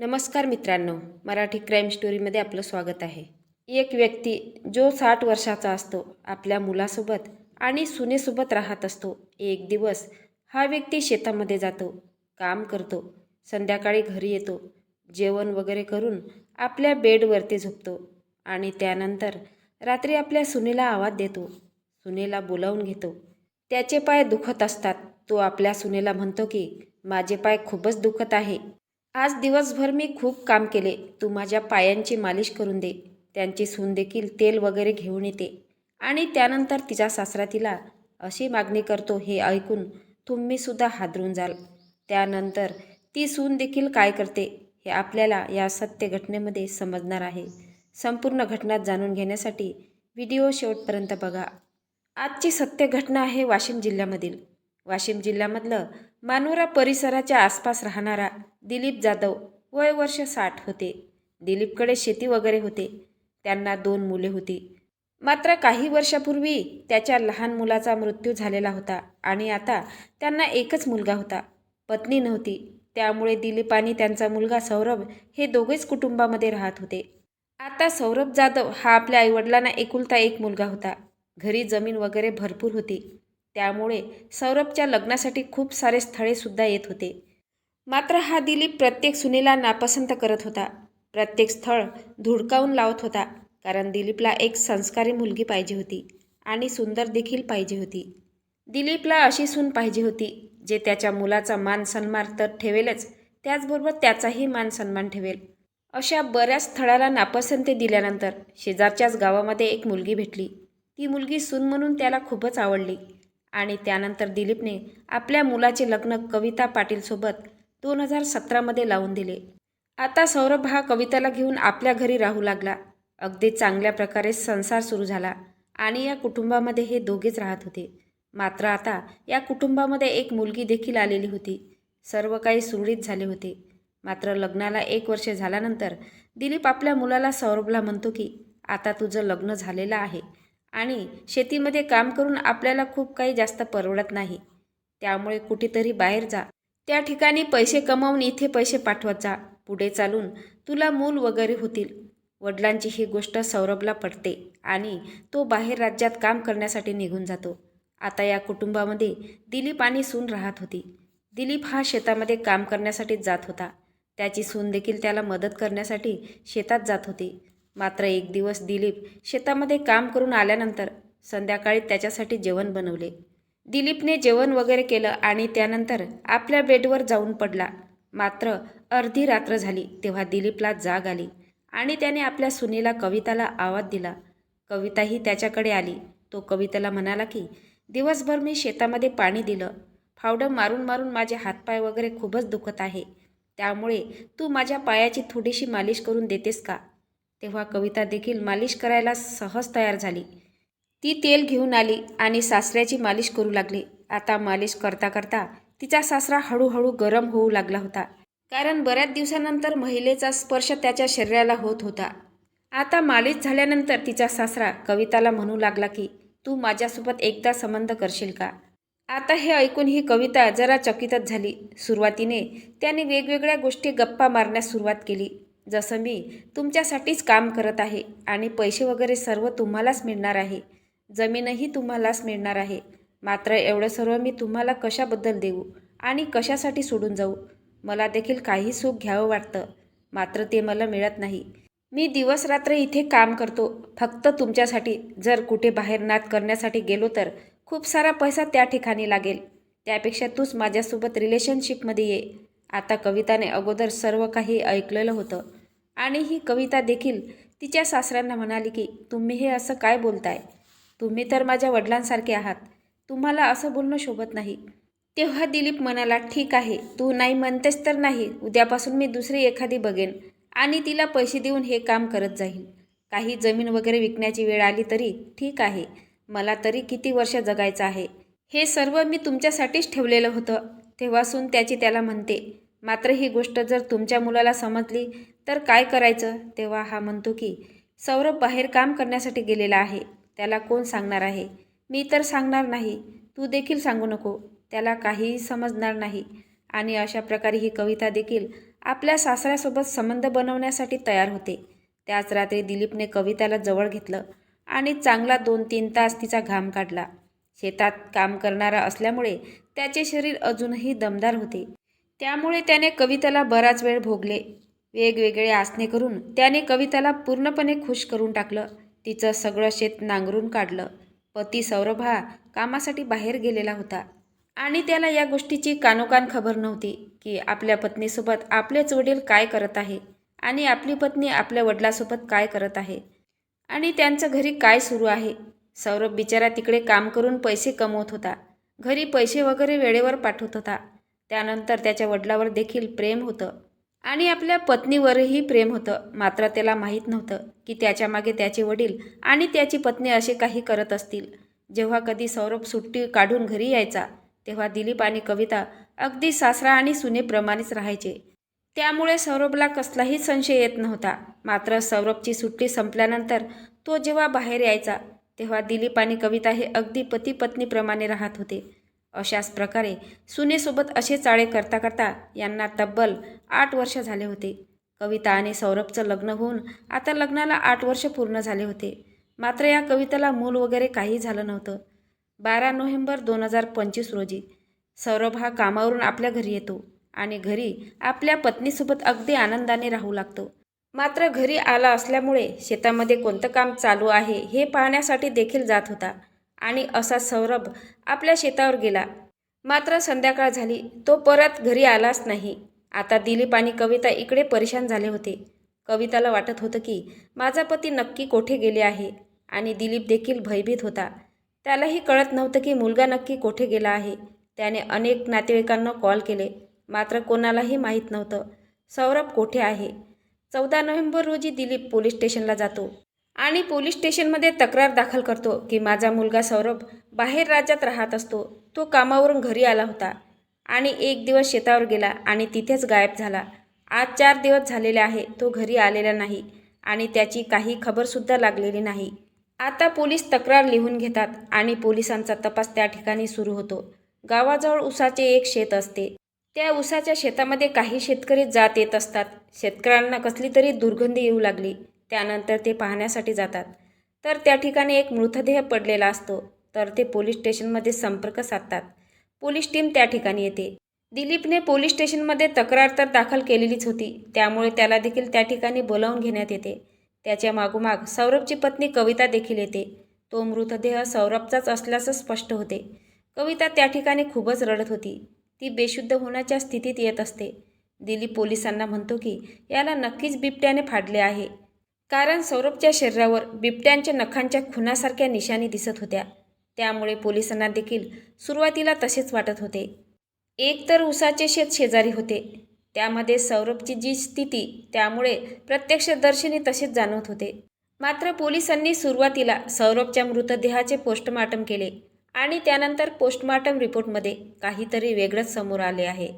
नमस्कार मित्रांनो, मराठी क्राईम स्टोरीमध्ये आपलं स्वागत आहे. एक व्यक्ती जो 60 वर्षाचा असतो आपल्या मुलासोबत आणि सुनेसोबत राहत असतो. एक दिवस हा व्यक्ती शेतामध्ये जातो, काम करतो, संध्याकाळी घरी येतो, जेवण वगैरे करून आपल्या बेडवरती झोपतो आणि त्यानंतर रात्री आपल्या सुनेला आवाज देतो. सुनेला बोलावून घेतो. त्याचे पाय दुखत असतात. तो आपल्या सुनेला म्हणतो की माझे पाय खूपच दुखत आहे. आज दिवसभर मी खूप काम केले. तू माझ्या पायांची मालिश करून दे. त्यांची सून देखील तेल वगैरे घेऊन येते आणि त्यानंतर तिचा सासरा तिला अशी मागणी करतो. हे ऐकून तुम्ही सुद्धा हादरून जाल. त्यानंतर ती सून देखील काय करते हे आपल्याला या सत्य घटनेमध्ये समजणार आहे. संपूर्ण घटना जाणून घेण्यासाठी व्हिडिओ शेवटपर्यंत बघा. आजची सत्य घटना आहे वाशिम जिल्ह्यामधील. वाशिम जिल्ह्यामधलं मानोरा परिसराच्या आसपास राहणारा दिलीप जाधव वय वर्ष 60 होते. दिलीपकडे शेती वगैरे होते. त्यांना 2 मुले होती. मात्र काही वर्षापूर्वी त्याच्या लहान मुलाचा मृत्यू झालेला होता आणि आता त्यांना एकच मुलगा होता. पत्नी नव्हती. त्यामुळे दिलीप आणि त्यांचा मुलगा सौरभ हे दोघेच कुटुंबामध्ये राहत होते. आता सौरभ जाधव हा आपल्या आईवडिलांना एकुलता एक मुलगा होता. घरी जमीन वगैरे भरपूर होती. त्यामुळे सौरभच्या लग्नासाठी खूप सारे स्थळेसुद्धा येत होते. मात्र हा दिलीप प्रत्येक सुनेला नापसंत करत होता. प्रत्येक स्थळ धुडकावून लावत होता. कारण दिलीपला एक संस्कारी मुलगी पाहिजे होती आणि सुंदर देखील पाहिजे होती. दिलीपला अशी सून पाहिजे होती जे त्याच्या मुलाचा मान सन्मान तर ठेवेलच, त्याचबरोबर त्याचाही मान सन्मान ठेवेल. अशा बऱ्याच स्थळाला नापसंती दिल्यानंतर शेजारच्याच गावामध्ये एक मुलगी भेटली. ती मुलगी सून म्हणून त्याला खूपच आवडली आणि त्यानंतर दिलीपने आपल्या मुलाचे लग्न कविता पाटीलसोबत 2017मध्ये लावून दिले. आता सौरभ हा कविताला घेऊन आपल्या घरी राहू लागला. अगदी चांगल्या प्रकारे संसार सुरू झाला आणि या कुटुंबामध्ये हे दोघेच राहत होते. मात्र आता या कुटुंबामध्ये एक मुलगी देखील आलेली होती. सर्व काही सुरळीत झाले होते. मात्र लग्नाला 1 वर्ष झाल्यानंतर दिलीप आपल्या मुलाला सौरभला म्हणतो की आता तुझं लग्न झालेलं आहे आणि शेतीमध्ये काम करून आपल्याला खूप काही जास्त परवडत नाही. त्यामुळे कुठेतरी बाहेर जा. त्या ठिकाणी पैसे कमावून इथे पैसे पाठवत जा. पुढे चालून तुला मूल वगैरे होतील. वडिलांची ही गोष्ट सौरभला पटते आणि तो बाहेर राज्यात काम करण्यासाठी निघून जातो. आता या कुटुंबामध्ये दिलीप आणि सून राहत होती. दिलीप हा शेतामध्ये काम करण्यासाठी जात होता. त्याची सून देखील त्याला मदत करण्यासाठी शेतात जात होती. मात्र एक दिवस दिलीप शेतामध्ये काम करून आल्यानंतर संध्याकाळी त्याच्यासाठी जेवण बनवले. दिलीपने जेवण वगैरे केलं आणि त्यानंतर आपल्या बेडवर जाऊन पडला. मात्र अर्धी रात्र झाली तेव्हा दिलीपला जाग आली आणि त्याने आपल्या सुनेला कविताला आवाज दिला. कविताही त्याच्याकडे आली. तो कविताला म्हणाला की दिवसभर मी शेतामध्ये पाणी दिलं. फावडं मारून मारून माझे हातपाय वगैरे खूपच दुखत आहे. त्यामुळे तू माझ्या पायाची थोडीशी मालिश करून देतेस का? तेव्हा कविता देखील मालिश करायला सहज तयार झाली. ती तेल घेऊन आली आणि सासऱ्याची मालिश करू लागली. आता मालिश करता करता तिचा सासरा हळूहळू गरम होऊ लागला होता. कारण बऱ्याच दिवसानंतर महिलेचा स्पर्श त्याच्या शरीराला होत होता. आता मालिश झाल्यानंतर तिचा सासरा कविताला म्हणू लागला की तू माझ्यासोबत एकदा संबंध करशील का? आता हे ऐकून ही कविता जरा चकितच झाली. सुरुवातीने त्याने वेगवेगळ्या गोष्टी गप्पा मारण्यास सुरुवात केली. जसं मी तुमच्यासाठीच काम करत आहे आणि पैसे वगैरे सर्व तुम्हालाच मिळणार आहे. जमीनही तुम्हालाच मिळणार आहे. मात्र एवढं सर्व मी तुम्हाला कशाबद्दल देऊ आणि कशासाठी सोडून जाऊ? मला देखील काही सुख घ्यावं वाटतं, मात्र ते मला मिळत नाही. मी दिवसरात्र इथे काम करतो फक्त तुमच्यासाठी. जर कुठे बाहेर नाद करण्यासाठी गेलो तर खूप सारा पैसा त्या ठिकाणी लागेल. त्यापेक्षा तूच माझ्यासोबत रिलेशनशिपमध्ये ये. आता कविताने अगोदर सर्व काही ऐकलेलं होतं आणि ही कविता देखील तिच्या सासऱ्यांना म्हणाली की तुम्ही हे असं काय बोलताय? तुम्ही तर माझ्या वडिलांसारखे आहात. तुम्हाला असं बोलणं शोभत नाही. तेव्हा दिलीप म्हणाला ठीक आहे, तू नाही म्हणतेस तर नाही. उद्यापासून मी दुसरी एखादी बघेन आणि तिला पैसे देऊन हे काम करत जाईल. काही जमीन वगैरे विकण्याची वेळ आली तरी ठीक आहे. मला तरी किती वर्ष जगायचं आहे? हे सर्व मी तुमच्यासाठीच ठेवलेलं होतं. तेव्हासून त्याची त्याला म्हणते. मात्र ही गोष्ट जर तुमच्या मुलाला समजली तर काय करायचं? तेव्हा हा म्हणतो की सौरभ बाहेर काम करण्यासाठी गेलेला आहे. त्याला कोण सांगणार आहे? मी तर सांगणार नाही. तू देखील सांगू नको. त्याला काहीही समजणार नाही. आणि अशा प्रकारे ही कविता देखील आपल्या सासऱ्यासोबत संबंध बनवण्यासाठी तयार होते. त्याच रात्री दिलीपने कविताला जवळ घेतलं आणि चांगला 2-3 तास तिचा घाम काढला. शेतात काम करणारा असल्यामुळे त्याचे शरीर अजूनही दमदार होते. त्यामुळे त्याने कविताला बराच वेळ भोगले. वेगवेगळे आसने करून त्याने कविताला पूर्णपणे खुश करून टाकलं. तिचं सगळं शेत नांगरून काढलं. पती सौरभ हा कामासाठी बाहेर गेलेला होता आणि त्याला या गोष्टीची कानोकान खबर नव्हती की आपल्या पत्नीसोबत आपलेच वडील काय करत आहे आणि आपली पत्नी आपल्या वडिलांसोबत काय करत आहे आणि त्यांचं घरी काय सुरू आहे. सौरभ बिचारा तिकडे काम करून पैसे कमवत होता. घरी पैसे वगैरे वेळेवर पाठवत होता. त्यानंतर त्याच्या वडिलावर देखील प्रेम होतं आणि आपल्या पत्नीवरही प्रेम होतं. मात्र त्याला माहीत नव्हतं की त्याच्यामागे त्याचे वडील आणि त्याची पत्नी असे काही करत असतील. जेव्हा कधी सौरभ सुट्टी काढून घरी यायचा तेव्हा दिलीप आणि कविता अगदी सासरा आणि सुनेप्रमाणेच राहायचे. त्यामुळे सौरभला कसलाही संशय येत नव्हता. मात्र सौरभची सुट्टी संपल्यानंतर तो जेव्हा बाहेर यायचा तेव्हा दिलीप आणि कविता हे अगदी पती पत्नीप्रमाणे राहत होते. अशाच प्रकारे सुनेसोबत असे चाळे करता करता यांना तब्बल 8 वर्ष झाले होते. कविता आणि सौरभचं लग्न होऊन आता लग्नाला 8 वर्ष पूर्ण झाले होते. मात्र या कवितेला मूल वगैरे काही झालं नव्हतं. 12 नोव्हेंबर 2025 रोजी सौरभ हा कामावरून आपल्या घरी येतो आणि घरी आपल्या पत्नीसोबत अगदी आनंदाने राहू लागतो. मात्र घरी आला असल्यामुळे शेतामध्ये कोणतं काम चालू आहे हे पाहण्यासाठी देखील जात होता आणि असा सौरभ आपल्या शेतावर गेला. मात्र संध्याकाळ झाली, तो परत घरी आलाच नाही. आता दिलीप आणि कविता इकडे परेशान झाले होते. कविताला वाटत होतं की माझा पती नक्की कोठे गेले आहे आणि दिलीप देखील भयभीत होता. त्यालाही कळत नव्हतं की मुलगा नक्की कोठे गेला आहे. त्याने अनेक नातेवाईकांना कॉल केले, मात्र कोणालाही माहीत नव्हतं सौरभ कोठे आहे. 14 नोव्हेंबर रोजी दिलीप पोलीस स्टेशनला जातो आणि पोलीस स्टेशनमध्ये तक्रार दाखल करतो की माझा मुलगा सौरभ बाहेर राज्यात राहत असतो. तो कामावरून घरी आला होता आणि एक दिवस शेतावर गेला आणि तिथेच गायब झाला. आज 4 दिवस झालेले आहे तो घरी आलेला नाही आणि त्याची काही खबरसुद्धा लागलेली नाही. आता पोलीस तक्रार लिहून घेतात आणि पोलिसांचा तपास त्या ठिकाणी सुरू होतो. गावाजवळ उसाचे एक शेत असते. त्या उसाच्या शेतामध्ये काही शेतकरी जात येत असतात. शेतकऱ्यांना कसली तरी दुर्गंधी येऊ लागली. त्यानंतर ते पाहण्यासाठी जातात तर त्या ठिकाणी एक मृतदेह पडलेला असतो. तर ते पोलीस स्टेशनमध्ये संपर्क साधतात. पोलीस टीम त्या ठिकाणी येते. दिलीपने पोलीस स्टेशनमध्ये तक्रार तर दाखल केलेलीच होती, त्यामुळे त्याला देखील त्या ठिकाणी बोलावून घेण्यात येते. त्याच्या मागोमाग सौरभची पत्नी कविता देखील येते. तो मृतदेह सौरभचाच असल्याचं स्पष्ट होते. कविता त्या ठिकाणी खूपच रडत होती. ती बेशुद्ध होण्याच्या स्थितीत येत असते. दिलीप पोलिसांना म्हणतो की याला नक्कीच बिबट्याने फाडले आहे, कारण सौरभच्या शरीरावर बिबट्यांच्या नखांच्या खुनासारख्या निशाणी दिसत होत्या. त्यामुळे पोलिसांना देखील सुरुवातीला तसेच वाटत होते. एक तर उसाचे शेत शेजारी होते, त्यामध्ये सौरभची जी स्थिती, त्यामुळे प्रत्यक्षदर्शनी तसेच जाणवत होते. मात्र पोलिसांनी सुरुवातीला सौरभच्या मृतदेहाचे पोस्टमार्टम केले आणि त्यानंतर पोस्टमार्टम रिपोर्टमध्ये काहीतरी वेगळंच समोर आले आहे.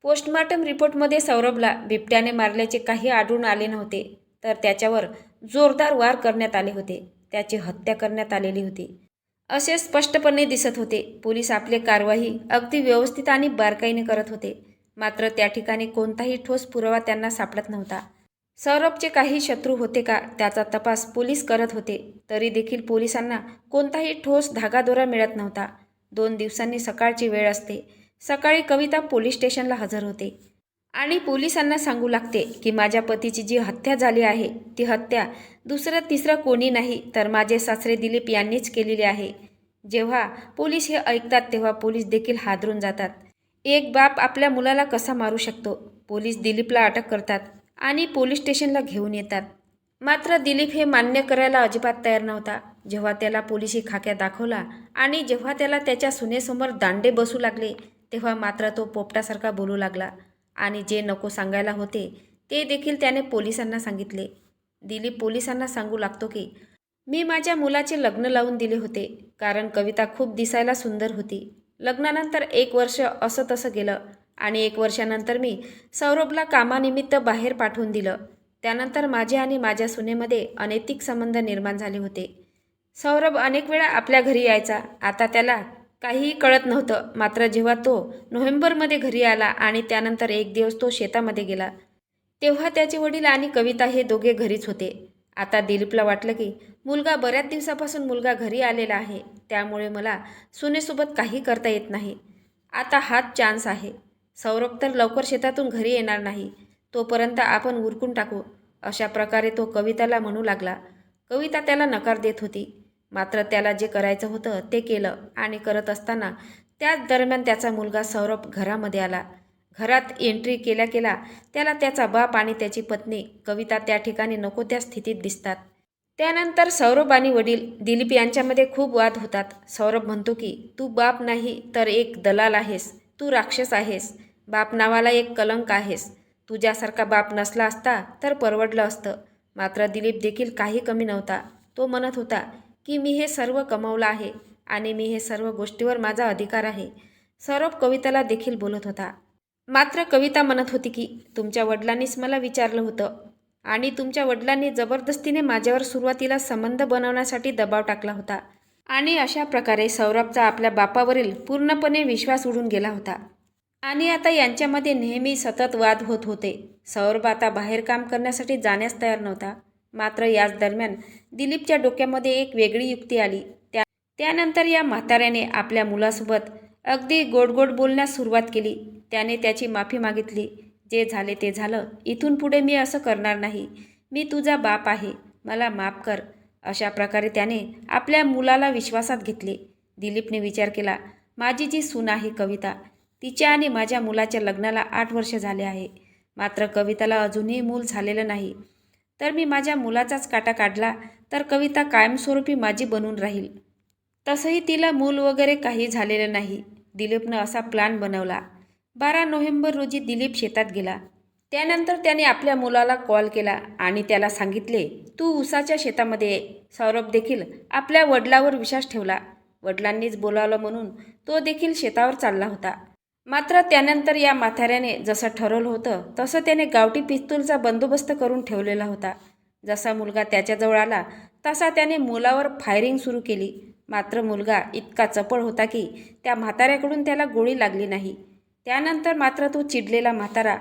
पोस्टमार्टम रिपोर्टमध्ये सौरभला बिबट्याने मारल्याचे काही आढळून आले नव्हते, तर त्याच्यावर जोरदार वार करण्यात आले होते. त्याची हत्या करण्यात आलेली होती असे स्पष्टपणे दिसत होते. पोलीस आपली कारवाई अगदी व्यवस्थित आणि बारकाईने करत होते. मात्र त्या ठिकाणी कोणताही ठोस पुरावा त्यांना सापडत नव्हता. सौरभचे काही शत्रू होते का त्याचा तपास पोलीस करत होते, तरी देखील पोलिसांना कोणताही ठोस धागादोरा मिळत नव्हता. 2 दिवसांनी सकाळची वेळ असते. सकाळी कविता पोलीस स्टेशनला हजर होते आणि पोलिसांना सांगू लागते की माझ्या पतीची जी हत्या झाली आहे ती हत्या दुसरं तिसरं कोणी नाही तर माझे सासरे दिलीप यांनीच केलेली आहे. जेव्हा पोलीस हे ऐकतात तेव्हा पोलीस देखील हादरून जातात. एक बाप आपल्या मुलाला कसा मारू शकतो. पोलीस दिलीपला अटक करतात आणि पोलीस स्टेशनला घेऊन येतात. मात्र दिलीप हे मान्य करायला अजिबात तयार नव्हता. जेव्हा त्याला पोलिसी खाक्या दाखवला आणि जेव्हा त्याला त्याच्या सुनेसमोर दांडे बसू लागले तेव्हा मात्र तो पोपटासारखा बोलू लागला आणि जे नको सांगायला होते ते देखील त्याने पोलिसांना सांगितले. दिलीप पोलिसांना सांगू लागतो की मी माझ्या मुलाचे लग्न लावून दिले होते, कारण कविता खूप दिसायला सुंदर होती. लग्नानंतर 1 वर्ष असं तसं गेलं आणि 1 वर्षानंतर मी सौरभला कामानिमित्त बाहेर पाठवून दिलं. त्यानंतर माझे आणि माझ्या सुनेमध्ये अनैतिक संबंध निर्माण झाले होते. सौरभ अनेक वेळा आपल्या घरी यायचा. आता त्याला काहीही कळत नव्हतं. मात्र जेव्हा तो नोव्हेंबरमध्ये घरी आला आणि त्यानंतर एक दिवस तो शेतामध्ये गेला, तेव्हा त्याचे वडील आणि कविता हे दोघे घरीच होते. आता दिलीपला वाटलं की बऱ्याच दिवसापासून मुलगा घरी आलेला आहे, त्यामुळे मला सुनेसोबत काही करता येत नाही. आता हाच चान्स आहे. सौरभ तर लवकर शेतातून घरी येणार नाही, तोपर्यंत आपण उरकून टाकू. अशा प्रकारे तो कविताला म्हणू लागला. कविता त्याला नकार देत होती. मात्र त्याला जे करायचं होतं ते केलं आणि करत असताना त्याच दरम्यान त्याचा मुलगा सौरभ घरामध्ये आला. घरात एंट्री केल्या केल्या त्याला त्याचा बाप आणि त्याची पत्नी कविता त्या ठिकाणी नको त्या स्थितीत दिसतात. त्यानंतर सौरभ आणि वडील दिलीप यांच्यामध्ये खूप वाद होतात. सौरभ म्हणतो की तू बाप नाही तर एक दलाल आहेस, तू राक्षस आहेस, बाप नावाला एक कलंक आहेस. तुझ्यासारखा बाप नसला असता तर परवडलं असतं. मात्र दिलीप देखील काही कमी नव्हता. तो म्हणत होता की मी हे सर्व कमवलं आहे आणि मी हे सर्व गोष्टीवर माझा अधिकार आहे. सौरभ कविताला देखील बोलत होता. मात्र कविता म्हणत होती की तुमच्या वडिलांनीच मला विचारलं होतं आणि तुमच्या वडिलांनी जबरदस्तीने माझ्यावर सुरुवातीला संबंध बनवण्यासाठी दबाव टाकला होता आणि अशा प्रकारे सौरभचा आपल्या बापावरील पूर्णपणे विश्वास उडून गेला होता. आणि आता यांच्यामध्ये नेहमी सतत वाद होत होते. सौरभ आता बाहेर काम करण्यासाठी जाण्यास तयार नव्हता. मात्र याच दरम्यान दिलीपच्या डोक्यामध्ये एक वेगळी युक्ती आली. त्यानंतर या म्हाताऱ्याने आपल्या मुलासोबत अगदी गोड गोड बोलण्यास सुरुवात केली. त्याने त्याची माफी मागितली. जे झाले ते झालं. इथून पुढे मी असं करणार नाही. मी तुझा बाप आहे, मला माफ कर. अशा प्रकारे त्याने आपल्या मुलाला विश्वासात घेतले. दिलीपने विचार केला, माझी जी सून आहे कविता, तिच्या आणि माझ्या मुलाच्या लग्नाला 8 वर्ष झाले आहे. मात्र कविताला अजूनही मूल झालेलं नाही. तर मी माझ्या मुलाचाच काटा काढला तर कविता कायमस्वरूपी माझी बनून राहील. तसंही तिला मूल वगैरे काही झालेलं नाही. दिलीपनं असा प्लॅन बनवला. 12 नोव्हेंबर रोजी दिलीप शेतात गेला. त्यानंतर त्याने आपल्या मुलाला कॉल केला आणि त्याला सांगितले, तू ऊसाच्या शेतामध्ये ये. सौरभ देखील आपल्या वडिलावर विश्वास ठेवला. वडिलांनीच बोलावलं म्हणून तो देखील शेतावर चालला होता. मात्र त्यानंतर या म्हाताऱ्याने जसं ठरवलं होतं तसं त्याने गावठी पिस्तूलचा बंदोबस्त करून ठेवलेला होता. जसा मुलगा त्याच्याजवळ आला तसा त्याने मुलावर फायरिंग सुरू केली. मात्र मुलगा इतका चपळ होता की त्या म्हाताऱ्याकडून त्याला गोळी लागली नाही. त्यानंतर मात्र तो चिडलेला म्हातारा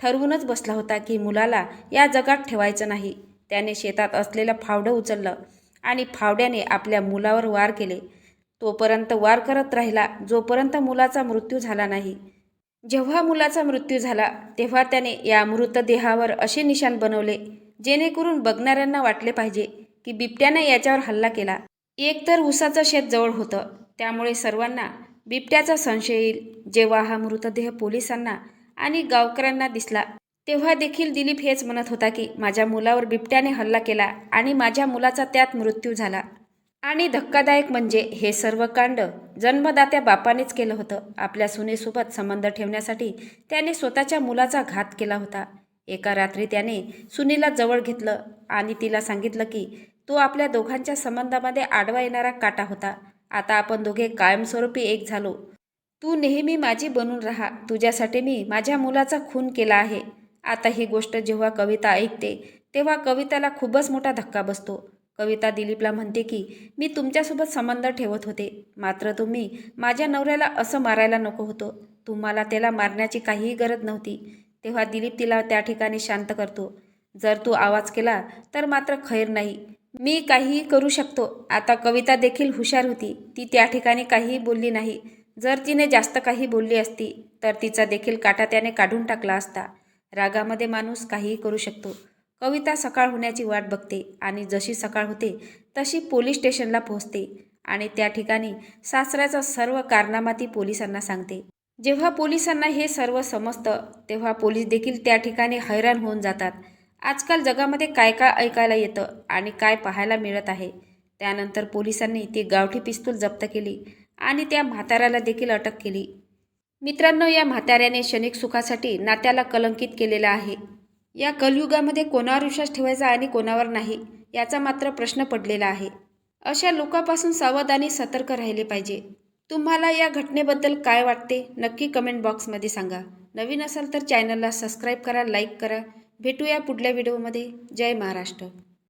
ठरवूनच बसला होता की मुलाला या जगात ठेवायचं नाही. त्याने शेतात असलेलं फावडं उचललं आणि फावड्याने आपल्या मुलावर वार केले. तोपर्यंत वार करत राहिला जोपर्यंत मुलाचा मृत्यू झाला नाही. जेव्हा मुलाचा मृत्यू झाला तेव्हा त्याने या मृतदेहावर असे निशाण बनवले जेणेकरून बघणाऱ्यांना वाटले पाहिजे की बिबट्याने याच्यावर हल्ला केला. एकतर ऊसाचं शेत जवळ होतं, त्यामुळे सर्वांना बिबट्याचा संशय येईल. जेव्हा हा मृतदेह पोलिसांना आणि गावकऱ्यांना दिसला तेव्हा देखील दिलीप हेच म्हणत होता की माझ्या मुलावर बिबट्याने हल्ला केला आणि माझ्या मुलाचा त्यात मृत्यू झाला. आणि धक्कादायक म्हणजे हे सर्व कांड जन्मदात्या बापानेच केलं होतं. आपल्या सुनेसोबत संबंध ठेवण्यासाठी त्याने स्वतःच्या मुलाचा घात केला होता. एका रात्री त्याने सुनेला जवळ घेतलं आणि तिला सांगितलं की तो आपल्या दोघांच्या संबंधामध्ये आडवा येणारा काटा होता. आता आपण दोघे कायमस्वरूपी एक झालो. तू नेहमी माझी बनून राहा. तुझ्यासाठी मी माझ्या मुलाचा खून केला आहे. आता ही गोष्ट जेव्हा कविता ऐकते तेव्हा कविताला खूपच मोठा धक्का बसतो. कविता दिलीपला म्हणते की मी तुमच्यासोबत संबंध ठेवत होते, मात्र तुम्ही माझ्या नवऱ्याला असं मारायला नको होतं. तुम्हाला त्याला मारण्याची काहीही गरज नव्हती. तेव्हा दिलीप तिला त्या ठिकाणी शांत करतो. जर तू आवाज केला तर मात्र खैर नाही. मी काहीही करू शकतो. आता कविता देखील हुशार होती. ती त्या ठिकाणी काहीही बोलली नाही. जर तिने जास्त काही बोलली असती तर तिचा देखील काटा त्याने काढून टाकला असता. रागामध्ये माणूस काहीही करू शकतो. कविता सकाळ होण्याची वाट बघते आणि जशी सकाळ होते तशी पोलीस स्टेशनला पोहोचते आणि त्या ठिकाणी सासऱ्याचा सर्व कारनामा ती पोलिसांना सांगते. जेव्हा पोलिसांना हे सर्व समजतं तेव्हा पोलीस देखील त्या ठिकाणी हैराण होऊन जातात. आजकाल जगामध्ये काय काय ऐकायला येतं आणि काय पाहायला मिळत आहे. त्यानंतर पोलिसांनी ती गावठी पिस्तूल जप्त केली आणि त्या म्हाताऱ्याला देखील अटक केली. मित्रांनो, या म्हाताऱ्याने क्षणिक सुखासाठी नात्याला कलंकित केलेलं आहे. या कलियुगामध्ये कोणावर विश्वास ठेवायचा आणि कोणावर नाही याचा मात्र प्रश्न पडलेला आहे. अशा लोकांपासून सावध आणि सतर्क राहिले पाहिजे. तुम्हाला या घटनेबद्दल काय वाटते नक्की कमेंट बॉक्समध्ये सांगा. नवीन असाल तर चॅनलला सबस्क्राईब करा, लाईक करा. भेटूया पुढल्या व्हिडिओमध्ये. जय महाराष्ट्र.